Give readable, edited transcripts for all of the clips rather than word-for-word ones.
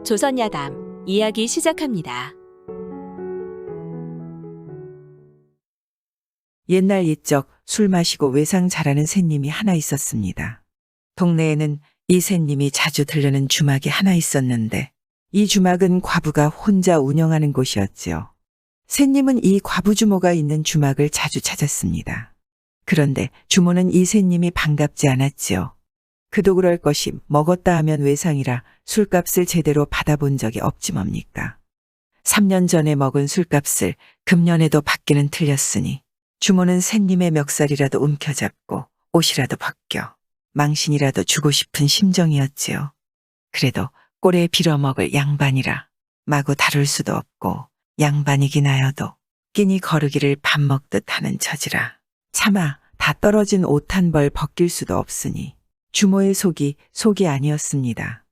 조선야담 이야기 시작합니다. 옛날 옛적 술 마시고 외상 잘하는 새님이 하나 있었습니다. 동네에는 이 새님이 자주 들르는 주막이 하나 있었는데 이 주막은 과부가 혼자 운영하는 곳이었지요. 새님은 이 과부 주모가 있는 주막을 자주 찾았습니다. 그런데 주모는 이 새님이 반갑지 않았지요. 그도 그럴 것이 먹었다 하면 외상이라 술값을 제대로 받아본 적이 없지 뭡니까. 3년 전에 먹은 술값을 금년에도 받기는 틀렸으니 주모는 새님의 멱살이라도 움켜잡고 옷이라도 벗겨 망신이라도 주고 싶은 심정이었지요. 그래도 꼴에 빌어먹을 양반이라 마구 다룰 수도 없고 양반이긴 하여도 끼니 거르기를 밥 먹듯 하는 처지라 차마 다 떨어진 옷 한 벌 벗길 수도 없으니 주모의 속이 아니었습니다.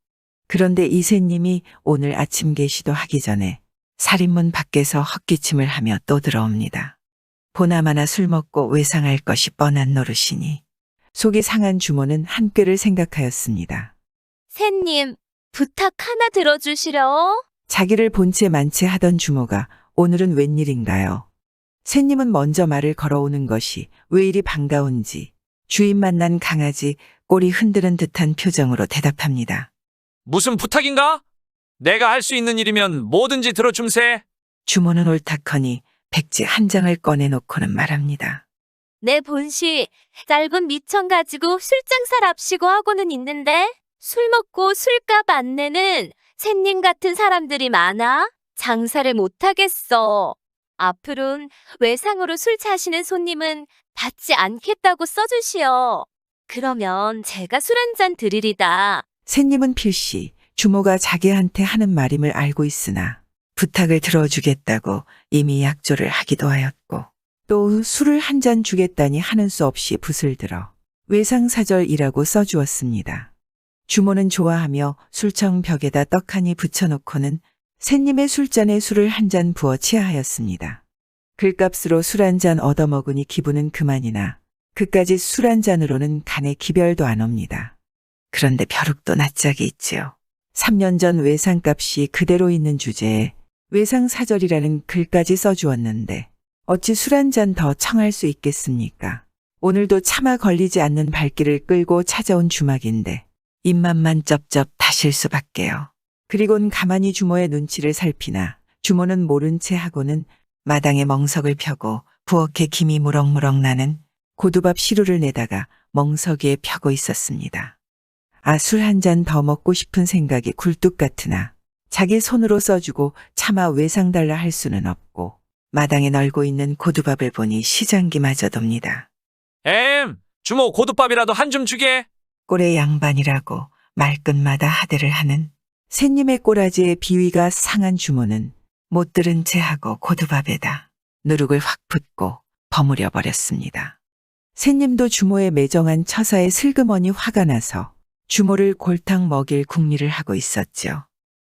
그런데 이 새님이 오늘 아침 계시도 하기 전에 살인문 밖에서 헛기침을 하며 또 들어옵니다. 보나마나 술 먹고 외상할 것이 뻔한 노릇이니 속이 상한 주모는 한 꾀를 생각하였습니다. 새님, 부탁 하나 들어주시려? 자기를 본체 만체 하던 주모가 오늘은 웬일인가요? 새님은 먼저 말을 걸어오는 것이 왜 이리 반가운지 주인 만난 강아지 꼬리 흔드는 듯한 표정으로 대답합니다. 무슨 부탁인가? 내가 할 수 있는 일이면 뭐든지 들어줌세. 주모는 옳다커니 백지 한 장을 꺼내놓고는 말합니다. 내 본시 짧은 미천 가지고 술장사랍시고 하고는 있는데 술 먹고 술값 안 내는 새님 같은 사람들이 많아 장사를 못하겠어. 앞으론 외상으로 술 차시는 손님은 받지 않겠다고 써주시오. 그러면 제가 술 한 잔 드리리다. 새님은 필시 주모가 자기한테 하는 말임을 알고 있으나 부탁을 들어주겠다고 이미 약조를 하기도 하였고 또 술을 한 잔 주겠다니 하는 수 없이 붓을 들어 외상사절이라고 써주었습니다. 주모는 좋아하며 술청 벽에다 떡하니 붙여놓고는 새님의 술잔에 술을 한 잔 부어 취하하였습니다. 글값으로 술 한 잔 얻어먹으니 기분은 그만이나 그까짓 술 한 잔으로는 간에 기별도 안 옵니다. 그런데 벼룩도 낯짝이 있지요. 3년 전 외상값이 그대로 있는 주제에 외상사절이라는 글까지 써주었는데 어찌 술 한 잔 더 청할 수 있겠습니까? 오늘도 차마 걸리지 않는 발길을 끌고 찾아온 주막인데 입맛만 쩝쩝 다실 수밖에요. 그리곤 가만히 주모의 눈치를 살피나 주모는 모른 채 하고는 마당에 멍석을 펴고 부엌에 김이 무럭무럭 나는 고두밥 시루를 내다가 멍석 위에 펴고 있었습니다. 술 한 잔 더 먹고 싶은 생각이 굴뚝 같으나 자기 손으로 써주고 차마 외상 달라 할 수는 없고 마당에 널고 있는 고두밥을 보니 시장기마저 돕니다. 주모 고두밥이라도 한 줌 주게. 꼴의 양반이라고 말끝마다 하대를 하는 새님의 꼬라지에 비위가 상한 주모는 못 들은 채 하고 고두밥에다 누룩을 확 붓고 버무려 버렸습니다. 새님도 주모의 매정한 처사에 슬그머니 화가 나서 주모를 골탕 먹일 궁리를 하고 있었죠.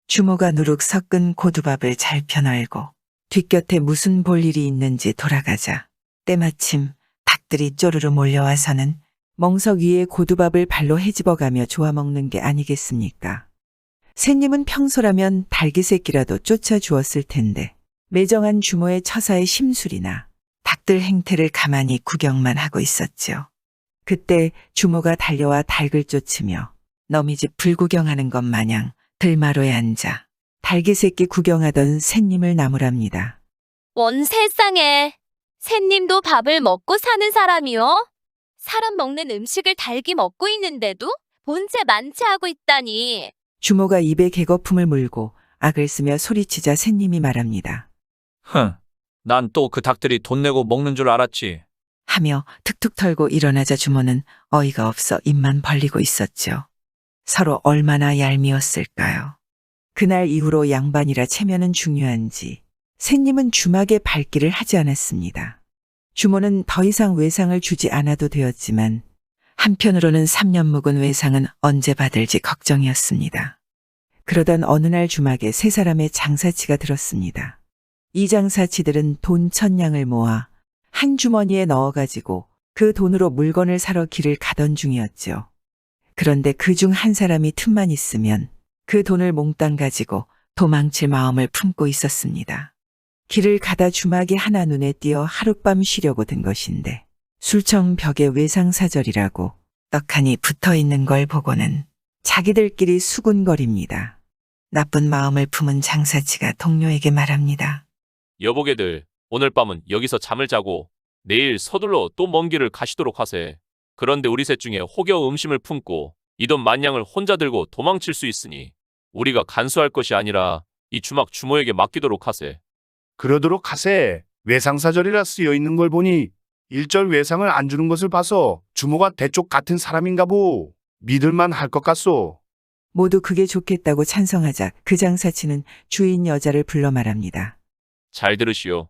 주모가 누룩 섞은 고두밥을 잘 펴널고 뒷곁에 무슨 볼 일이 있는지 돌아가자 때마침 닭들이 쪼르르 몰려와서는 멍석 위에 고두밥을 발로 헤집어가며 좋아먹는 게 아니겠습니까? 새님은 평소라면 달기새끼라도 쫓아주었을 텐데 매정한 주모의 처사의 심술이나 닭들 행태를 가만히 구경만 하고 있었죠. 그때 주모가 달려와 닭을 쫓으며 너미 집 불구경하는 것 마냥 들마루에 앉아 달기새끼 구경하던 새님을 나무랍니다. 원 세상에, 새님도 밥을 먹고 사는 사람이요? 사람 먹는 음식을 닭이 먹고 있는데도 본체 만체하고 있다니. 주모가 입에 개거품을 물고 악을 쓰며 소리치자 새님이 말합니다. 난 또 그 닭들이 돈 내고 먹는 줄 알았지. 하며 툭툭 털고 일어나자 주모는 어이가 없어 입만 벌리고 있었죠. 서로 얼마나 얄미웠을까요? 그날 이후로 양반이라 체면은 중요한지 새님은 주막에 발길을 하지 않았습니다. 주모는 더 이상 외상을 주지 않아도 되었지만 한편으로는 3년 묵은 외상은 언제 받을지 걱정이었습니다. 그러던 어느 날 주막에 세 사람의 장사치가 들었습니다. 이 장사치들은 돈 1000냥을 모아 한 주머니에 넣어가지고 그 돈으로 물건을 사러 길을 가던 중이었죠. 그런데 그 중 한 사람이 틈만 있으면 그 돈을 몽땅 가지고 도망칠 마음을 품고 있었습니다. 길을 가다 주막이 하나 눈에 띄어 하룻밤 쉬려고 든 것인데 술청 벽에 외상사절이라고 떡하니 붙어 있는 걸 보고는 자기들끼리 수군거립니다. 나쁜 마음을 품은 장사치가 동료에게 말합니다. 여보게들, 오늘 밤은 여기서 잠을 자고 내일 서둘러 또 먼 길을 가시도록 하세. 그런데 우리 셋 중에 혹여 음심을 품고 이 돈 만냥을 혼자 들고 도망칠 수 있으니 우리가 간수할 것이 아니라 이 주막 주모에게 맡기도록 하세. 그러도록 하세. 외상사절이라 쓰여 있는 걸 보니 일절 외상을 안 주는 것을 봐서 주모가 대쪽 같은 사람인가 보. 믿을만 할 것 같소. 모두 그게 좋겠다고 찬성하자 그 장사치는 주인 여자를 불러 말합니다. 잘 들으시오.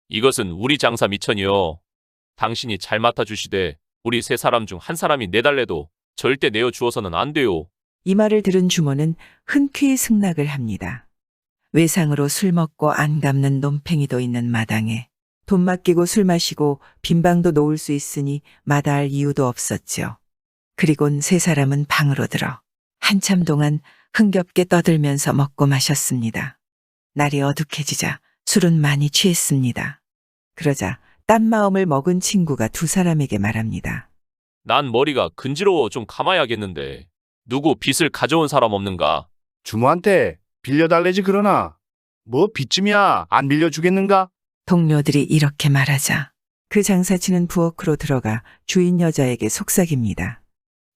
이것은 우리 장사 미천이요. 당신이 잘 맡아주시되 우리 세 사람 중 한 사람이 내달래도 절대 내어주어서는 안 돼요. 이 말을 들은 주모는 흔쾌히 승낙을 합니다. 외상으로 술 먹고 안 갚는 논팽이도 있는 마당에 돈 맡기고 술 마시고 빈방도 놓을 수 있으니 마다할 이유도 없었죠. 그리곤 세 사람은 방으로 들어 한참 동안 흥겹게 떠들면서 먹고 마셨습니다. 날이 어둑해지자 술은 많이 취했습니다. 그러자 딴 마음을 먹은 친구가 두 사람에게 말합니다. 난 머리가 근지러워 좀 감아야겠는데 누구 빚을 가져온 사람 없는가? 주모한테 빌려달래지 그러나. 뭐 빚쯤이야 안 빌려주겠는가? 동료들이 이렇게 말하자 그 장사치는 부엌으로 들어가 주인 여자에게 속삭입니다.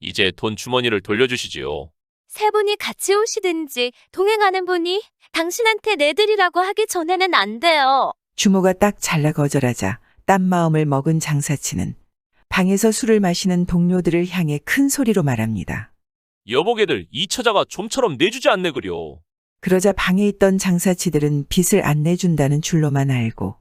이제 돈 주머니를 돌려주시지요. 세 분이 같이 오시든지 동행하는 분이 당신한테 내드리라고 하기 전에는 안 돼요. 주모가 딱 잘라 거절하자 딴 마음을 먹은 장사치는 방에서 술을 마시는 동료들을 향해 큰 소리로 말합니다. 여보게들, 이 처자가 좀처럼 내주지 않네 그려. 그러자 방에 있던 장사치들은 빚을 안 내준다는 줄로만 알고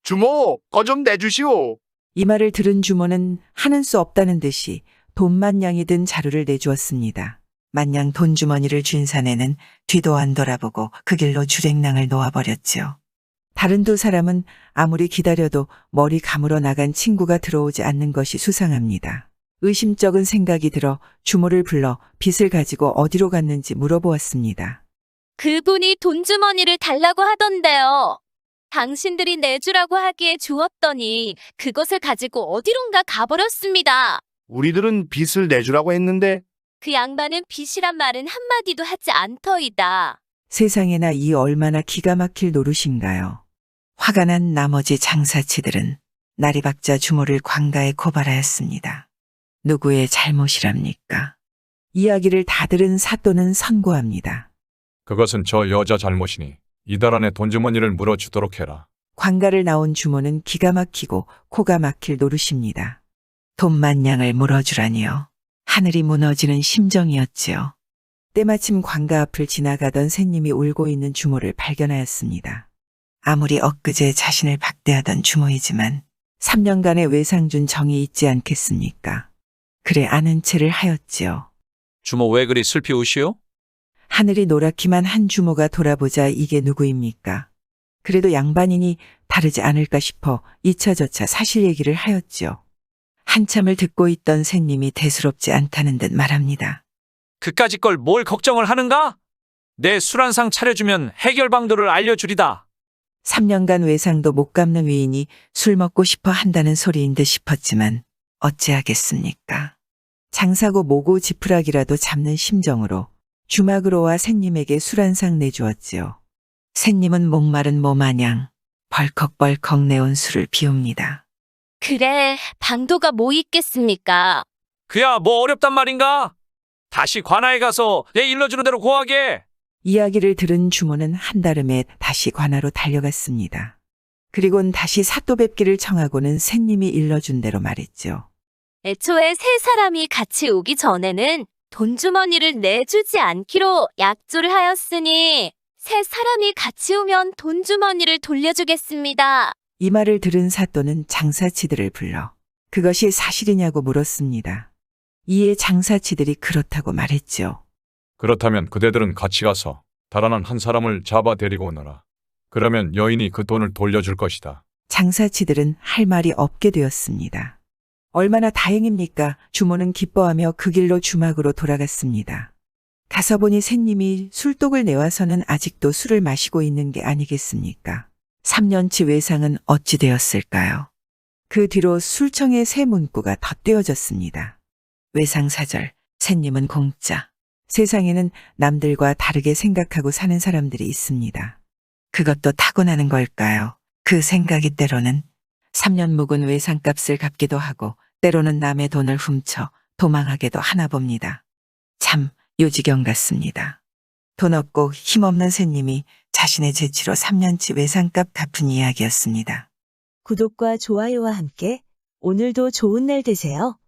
주모, 거 좀 내주시오. 이 말을 들은 주모는 하는 수 없다는 듯이 돈 만냥이 든 자루를 내주었습니다. 만냥 돈 주머니를 쥔 사내는 뒤도 안 돌아보고 그 길로 주랭랑을 놓아버렸지요. 다른 두 사람은 아무리 기다려도 머리 감으러 나간 친구가 들어오지 않는 것이 수상합니다. 의심쩍은 생각이 들어 주모를 불러 빚을 가지고 어디로 갔는지 물어보았습니다. 그분이 돈 주머니를 달라고 하던데요. 당신들이 내주라고 하기에 주었더니 그것을 가지고 어디론가 가버렸습니다. 우리들은 빚을 내주라고 했는데. 그 양반은 빚이란 말은 한마디도 하지 않더이다. 세상에나 이 얼마나 기가 막힐 노릇인가요. 화가 난 나머지 장사치들은 날이 밝자 주모를 관가에 고발하였습니다. 누구의 잘못이랍니까? 이야기를 다 들은 사또는 선고합니다. 그것은 저 여자 잘못이니 이달 안에 돈주머니를 물어주도록 해라. 관가를 나온 주모는 기가 막히고 코가 막힐 노릇입니다. 돈 만냥을 물어주라니요. 하늘이 무너지는 심정이었지요. 때마침 관가 앞을 지나가던 새님이 울고 있는 주모를 발견하였습니다. 아무리 엊그제 자신을 박대하던 주모이지만 3년간의 외상 준 정이 있지 않겠습니까? 그래 아는 체를 하였지요. 주모 왜 그리 슬피 우시오? 하늘이 노랗기만 한 주모가 돌아보자 이게 누구입니까? 그래도 양반이니 다르지 않을까 싶어 이차저차 사실 얘기를 하였지요. 한참을 듣고 있던 새님이 대수롭지 않다는 듯 말합니다. 그까짓 걸 뭘 걱정을 하는가? 내 술 한 상 차려주면 해결 방도를 알려주리다. 3년간 외상도 못 갚는 위인이 술 먹고 싶어 한다는 소리인 듯 싶었지만 어찌하겠습니까? 장사고 뭐고 지푸라기라도 잡는 심정으로 주막으로 와 새님에게 술 한 상 내주었지요. 새님은 목마른 모마냥 벌컥벌컥 내온 술을 비웁니다. 그래, 방도가 뭐 있겠습니까? 그야 뭐 어렵단 말인가? 다시 관아에 가서 내 일러주는 대로 고하게. 이야기를 들은 주모는 한달음에 다시 관아로 달려갔습니다. 그리곤 다시 사또 뵙기를 청하고는 새님이 일러준 대로 말했죠. 애초에 세 사람이 같이 오기 전에는 돈 주머니를 내주지 않기로 약조를 하였으니 세 사람이 같이 오면 돈 주머니를 돌려주겠습니다. 이 말을 들은 사또는 장사치들을 불러 그것이 사실이냐고 물었습니다. 이에 장사치들이 그렇다고 말했죠. 그렇다면 그대들은 같이 가서 달아난 한 사람을 잡아 데리고 오너라. 그러면 여인이 그 돈을 돌려줄 것이다. 장사치들은 할 말이 없게 되었습니다. 얼마나 다행입니까? 주모는 기뻐하며 그 길로 주막으로 돌아갔습니다. 가서 보니 새님이 술독을 내와서는 아직도 술을 마시고 있는 게 아니겠습니까? 3년치 외상은 어찌 되었을까요? 그 뒤로 술청의 새 문구가 덧대어졌습니다. 외상사절, 새님은 공짜. 세상에는 남들과 다르게 생각하고 사는 사람들이 있습니다. 그것도 타고나는 걸까요? 그 생각이 때로는 3년 묵은 외상값을 갚기도 하고 때로는 남의 돈을 훔쳐 도망하게도 하나 봅니다. 참 요지경 같습니다. 돈 없고 힘없는 새님이 자신의 재치로 3년치 외상값 갚은 이야기였습니다. 구독과 좋아요와 함께 오늘도 좋은 날 되세요.